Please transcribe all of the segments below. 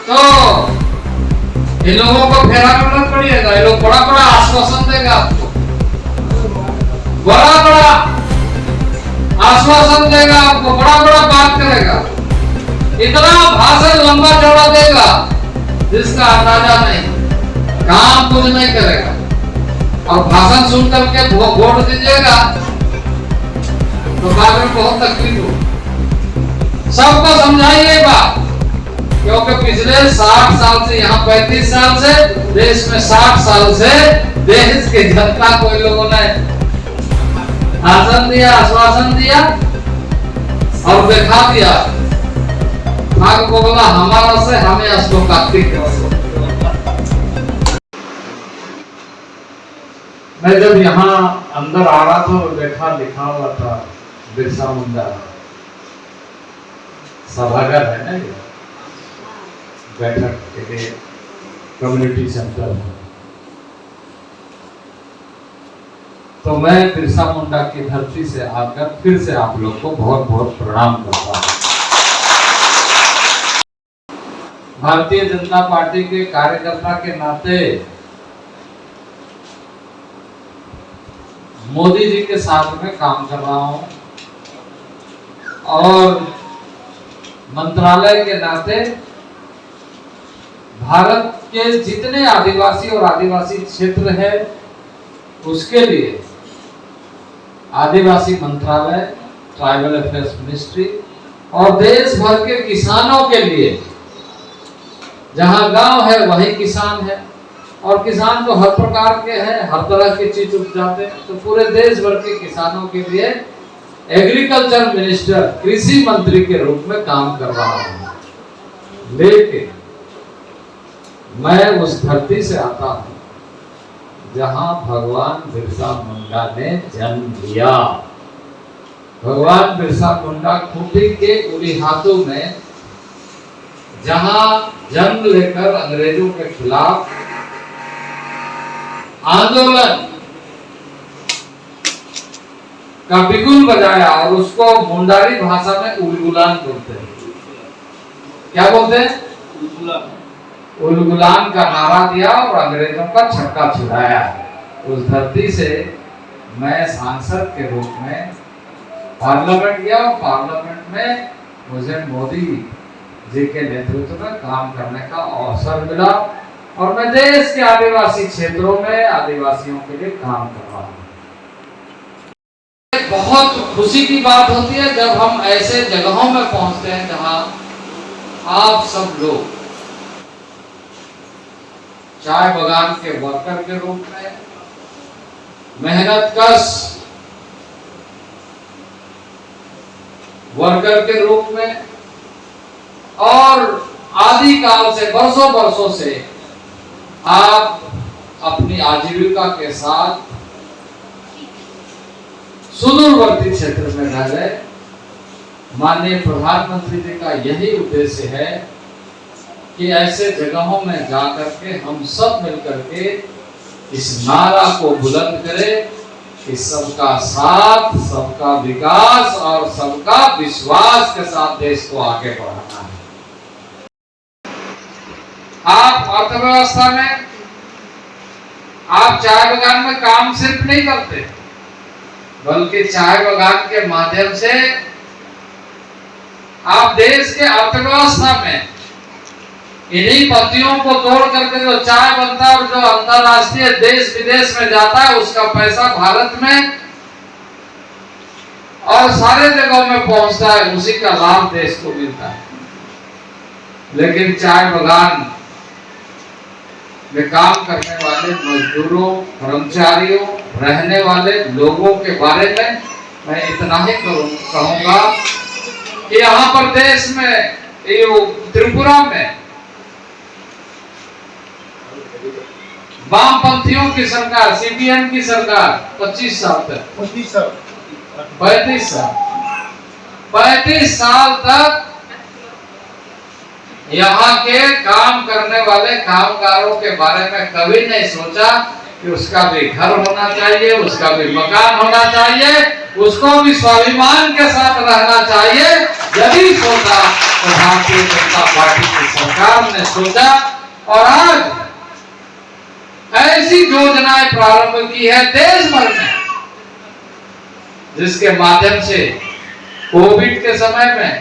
तो इन लोगों को फेरा में मत पड़िएगा। ये लोग बड़ा बड़ा आश्वासन देगा आपको, बड़ा बड़ा आश्वासन देगा आपको, बड़ा बड़ा बात करेगा, इतना भाषण लंबा चौड़ा देगा जिसका अंदाजा नहीं, काम कुछ नहीं करेगा। और भाषण सुन करके वोट दीजिएगा तो बाद में बहुत तकलीफ हो। सबको समझाइए बात, क्योंकि पिछले 60 साल से, यहाँ 35 साल से, देश में 60 साल से देश की जनता को इन लोगों ने भाषण दिया, आश्वासन दिया और दिखा दिया। भाग को बोला हमारा से हमें असलो कार्तिक। मैं जब यहाँ अंदर आ रहा था और देखा लिखा हुआ था बिरसा मुंडा सभागार है ना, ये बैठक के लिए कम्युनिटी सेंटर है, तो मैं बिरसा मुंडा की धरती से आकर फिर से आप लोग को बहुत बहुत प्रणाम करता हूँ। भारतीय जनता पार्टी के कार्यकर्ता के नाते मोदी जी के साथ में काम कर रहा हूं और मंत्रालय के नाते भारत के जितने आदिवासी और आदिवासी क्षेत्र है उसके लिए आदिवासी मंत्रालय, ट्राइबल अफेयर्स मिनिस्ट्री और देश भर के किसानों के लिए, जहां गांव है वहीं किसान है और किसान तो हर प्रकार के हैं, हर तरह की चीज उपजाते हैं, तो पूरे देश भर के किसानों के लिए एग्रीकल्चर मिनिस्टर, कृषि मंत्री के रूप में काम कर रहा हूं। लेकिन मैं उस धरती से आता हूं जहां भगवान बिरसा मुंडा ने जन्म लिया। भगवान बिरसा मुंडा खूंटी के उली हाथों में जहां जन्म लेकर अंग्रेजों के खिलाफ आंदोलन का बिगुल बजाया और उसको मुंडारी भाषा में उलगुलान बोलते हैं। क्या बोलते हैं? उलगुलान का नारा दिया और अंग्रेजों का छक्का छुड़ाया। उस धरती से मैं सांसद के रूप में पार्लियामेंट गया और पार्लियामेंट में मुझे मोदी जी के नेतृत्व में काम करने का अवसर मिला और मैं देश के आदिवासी क्षेत्रों में आदिवासियों के लिए काम कर रहा हूँ। बहुत खुशी की बात होती है जब हम ऐसे जगहों में पहुंचते हैं जहां आप सब लोग चाय बागान के वर्कर के रूप में, मेहनतकश वर्कर के रूप में और आदिकाल से बरसों से आप अपनी आजीविका के साथ सुदूरवर्ती क्षेत्र में रह गए। माननीय प्रधानमंत्री जी का यही उद्देश्य है कि ऐसे जगहों में जाकर के हम सब मिलकर के इस नारा को बुलंद करें कि सबका साथ, सबका विकास और सबका विश्वास के साथ देश को आगे बढ़ाना है। आप अर्थव्यवस्था में, आप चाय बागान में काम सिर्फ नहीं करते, बल्कि चाय बागान के माध्यम से आप देश के अर्थव्यवस्था में इन्हीं पत्तियों को तोड़ करके जो चाय बनता है और जो अंतरराष्ट्रीय देश विदेश में जाता है उसका पैसा भारत में और सारे जगहों में पहुंचता है, उसी का लाभ देश को मिलता है। लेकिन चाय बागान में काम करने वाले मजदूरों, कर्मचारियों, रहने वाले लोगों के बारे में मैं इतना ही कहूंगा कि यहाँ पर देश में त्रिपुरा में वामपंथियों की सरकार, सीपीएम की सरकार 35 साल तक यहाँ के काम करने वाले कामगारों के बारे में कभी नहीं सोचा कि उसका भी घर होना चाहिए, उसका भी मकान होना चाहिए, उसको भी स्वाभिमान के साथ रहना चाहिए। यदि सोचा तो भारतीय जनता पार्टी की सरकार ने सोचा और आज ऐसी योजनाएं प्रारंभ की है देश भर में, जिसके माध्यम से कोविड के समय में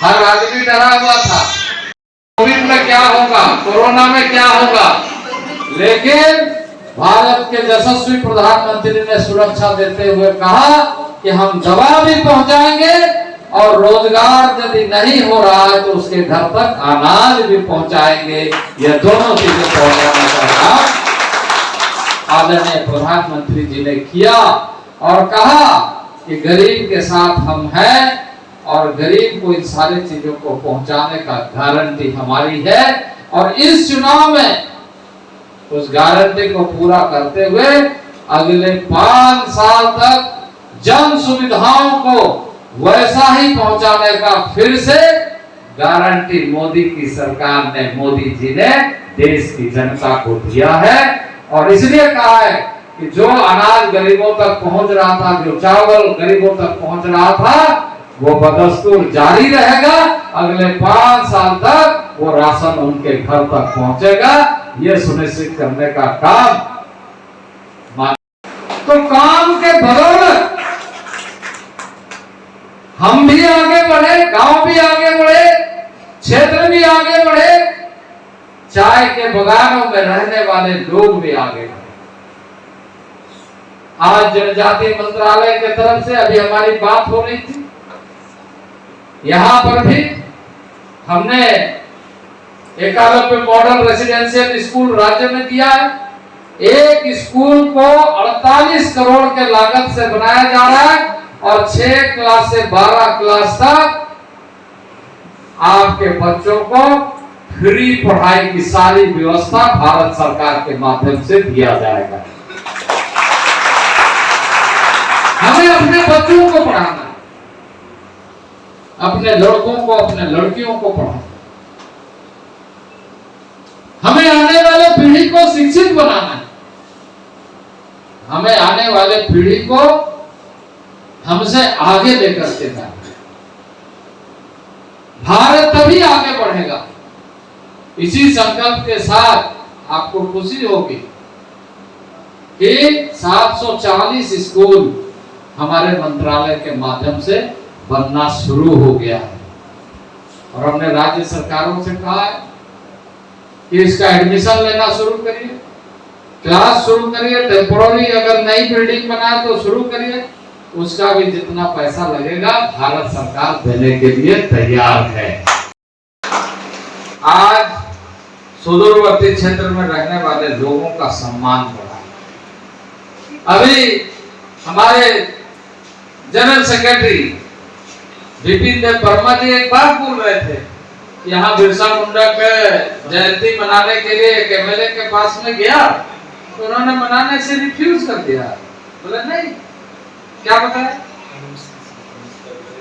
हर आदमी डरा हुआ था, कोविड में क्या होगा, कोरोना में क्या होगा, लेकिन भारत के यशस्वी प्रधानमंत्री ने सुरक्षा देते हुए कहा कि हम दवा भी पहुंचाएंगे और रोजगार यदि नहीं हो रहा है तो उसके घर तक अनाज भी पहुंचाएंगे। यह दोनों चीजें पहुंचाने का काम आदरणीय प्रधानमंत्री जी ने किया और कहा कि गरीब के साथ हम हैं और गरीब को इन सारी चीजों को पहुंचाने का गारंटी हमारी है। और इस चुनाव में उस गारंटी को पूरा करते हुए अगले 5 साल तक जन सुविधाओं को वैसा ही पहुंचाने का फिर से गारंटी मोदी की सरकार ने, मोदी जी ने देश की जनता को दिया है। और इसलिए कहा है कि जो अनाज गरीबों तक पहुंच रहा था, जो चावल गरीबों तक पहुंच रहा था, वो बदस्तूर जारी रहेगा। अगले 5 साल तक वो राशन उनके घर तक पहुंचेगा, ये सुनिश्चित करने का काम। तो काम के बदौलत हम भी आगे बढ़े, गांव भी आगे बढ़े, क्षेत्र भी आगे बढ़े, चाय के बागानों में रहने वाले लोग भी आगे बढ़े। आज जनजाति मंत्रालय की तरफ से अभी हमारी बात हो रही थी, यहां पर भी हमने एकलव्य मॉडल रेसिडेंशियल स्कूल राज्य में दिया है। एक स्कूल को 48 करोड़ के लागत से बनाया जा रहा है और 6 क्लास से 12 क्लास तक आपके बच्चों को फ्री पढ़ाई की सारी व्यवस्था भारत सरकार के माध्यम से दिया जाएगा। हमें अपने बच्चों को पढ़ाना, अपने लड़कों को, अपने लड़कियों को पढ़ाना, हमें आने वाले पीढ़ी को शिक्षित बनाना है, हमें आने वाले पीढ़ी को हमसे आगे लेकर के जाना है। भारत तभी आगे बढ़ेगा। इसी संकल्प के साथ आपको खुशी होगी कि 740 स्कूल हमारे मंत्रालय के माध्यम से बनना शुरू हो गया है और हमने राज्य सरकारों से कहा है कि इसका एडमिशन लेना शुरू करिए, क्लास शुरू करिए, टेम्पोररी अगर नई बिल्डिंग बनाए तो शुरू करिए, उसका भी जितना पैसा लगेगा भारत सरकार देने के लिए तैयार है। आज सुदूरवर्ती क्षेत्र में रहने वाले लोगों का सम्मान बढ़ा। अभी हमारे जनरल सेक्रेटरी विपिन देव वर्मा जी एक बात बोल रहे थे, यहाँ बिरसा मुंडा के जयंती मनाने के लिए एक एमएलए के पास में गया तो उन्होंने मनाने से रिफ्यूज कर दिया। बोले नहीं, क्या बताया,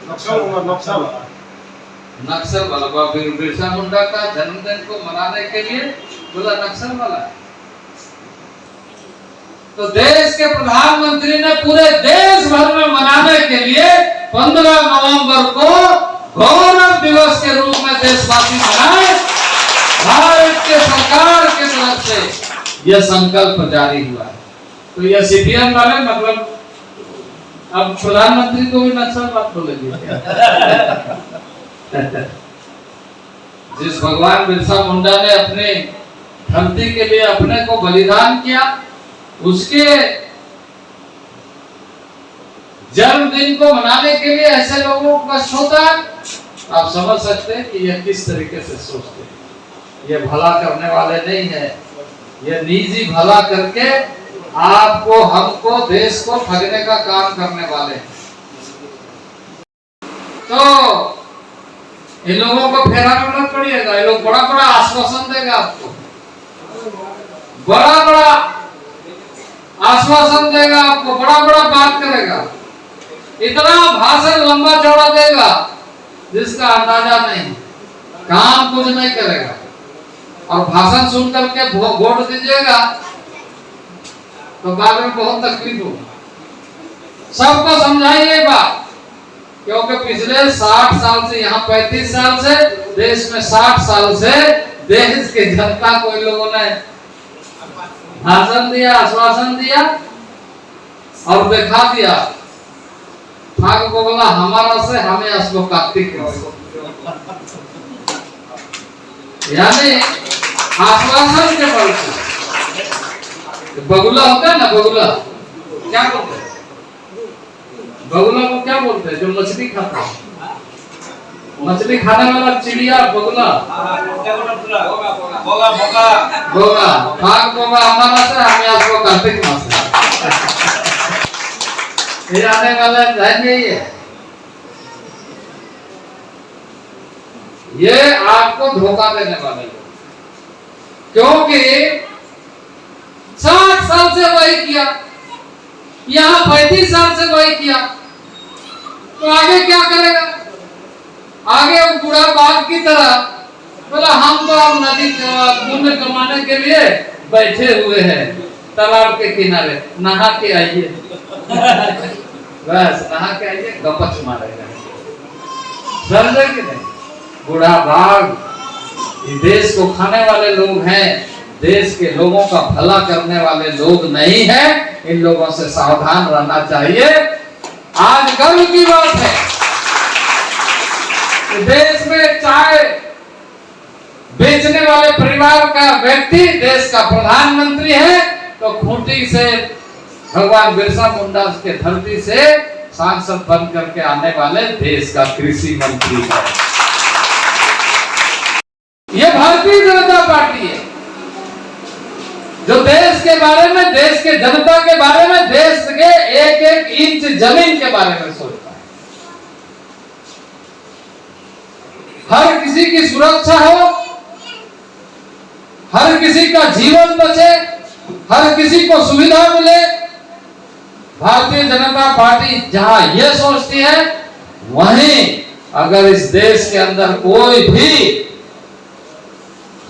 नक्सल वाला बिरसा मुंडा का जन्मदिन को मनाने के लिए बोला नक्सल वाला। तो देश के प्रधानमंत्री ने पूरे देश भर में मनाने के लिए 15 नवंबर को गौरव दिवस के रूप में देशवासी मनाए। भारत के सरकार की तरफ से यह संकल्प जारी हुआ है। तो यह सीपीएम वाले मतलब अब प्रधानमंत्री को भी नक्सल बात बोलेगी। जिस भगवान बिरसा मुंडा ने अपने धरती के लिए अपने को बलिदान किया, उसके जन्मदिन को मनाने के लिए ऐसे लोगों का सोचता, आप समझ सकते हैं कि यह किस तरीके से सोचते हैं। यह भला करने वाले नहीं है, यह निजी भला करके आपको, हमको, देश को ठगने का काम करने वाले हैं। तो इन लोगों को फेरा में मत पड़िएगा। ये लोग बड़ा बड़ा आश्वासन देगा आपको, बड़ा बड़ा आश्वासन देगा आपको, बड़ा बड़ा बात करेगा, इतना भाषण लंबा चौड़ा देगा जिसका अंदाजा नहीं, काम कुछ नहीं करेगा। और भाषण सुन करके वोट दीजिएगा तो बाद में बहुत तकलीफ होगी। सबको समझाइए बात क्योंकि पिछले 60 साल से, यहाँ 35 साल से, देश में 60 साल से देश के जनता को इन लोगों ने भाषण दिया, आश्वासन दिया और दिखा दिया भाग बोला हमारा से हमें असलो कार्तिक, यानी आश्वासन के बल से। बगुला होता है ना, बगुला क्या बोलते हैं? बगुला को क्या बोलते हैं? जो मछली खाता है, मछली खाने वाला चिड़िया बगुला, बोगा भाग बोगा हमारा से हमें आपको कार्तिक मास ये आने वाला नहीं है। ये आपको धोखा देने वाले लोग, क्योंकि 60 साल से वही किया, यहाँ 35 साल से वही किया, तो आगे क्या करेगा? आगे वो बूढ़ा बाघ की तरह बोला हम तो अब नदी पुण्य कमाने के लिए बैठे हुए हैं तालाब के किनारे, नहा के आइए बस नहा के आइए, गपच मारेगा। समझे कि नहीं? बूढ़ा बाघ ये देश को खाने वाले लोग हैं, देश के लोगों का भला करने वाले लोग नहीं है। इन लोगों से सावधान रहना चाहिए। आज गर्व की बात है कि देश में चाय बेचने वाले परिवार का व्यक्ति देश का प्रधानमंत्री है, तो खूंटी से भगवान बिरसा मुंडा के धरती से सांसद बन करके आने वाले देश का कृषि मंत्री है। यह भारतीय जनता पार्टी है जो देश के बारे में, देश के जनता के बारे में, देश के एक एक इंच जमीन के बारे में सोचता है। हर किसी की सुरक्षा हो, हर किसी का जीवन बचे, हर किसी को सुविधा मिले। भारतीय जनता पार्टी जहां यह सोचती है, वहीं अगर इस देश के अंदर कोई भी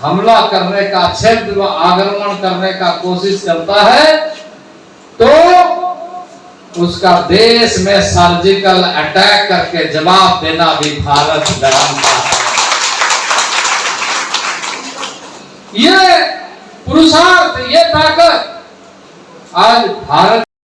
हमला करने का, क्षेत्र व आक्रमण करने का कोशिश करता है, तो उसका देश में सर्जिकल अटैक करके जवाब देना भी भारत जानता है। ये पुरुषार्थ, ये ताकत आज भारत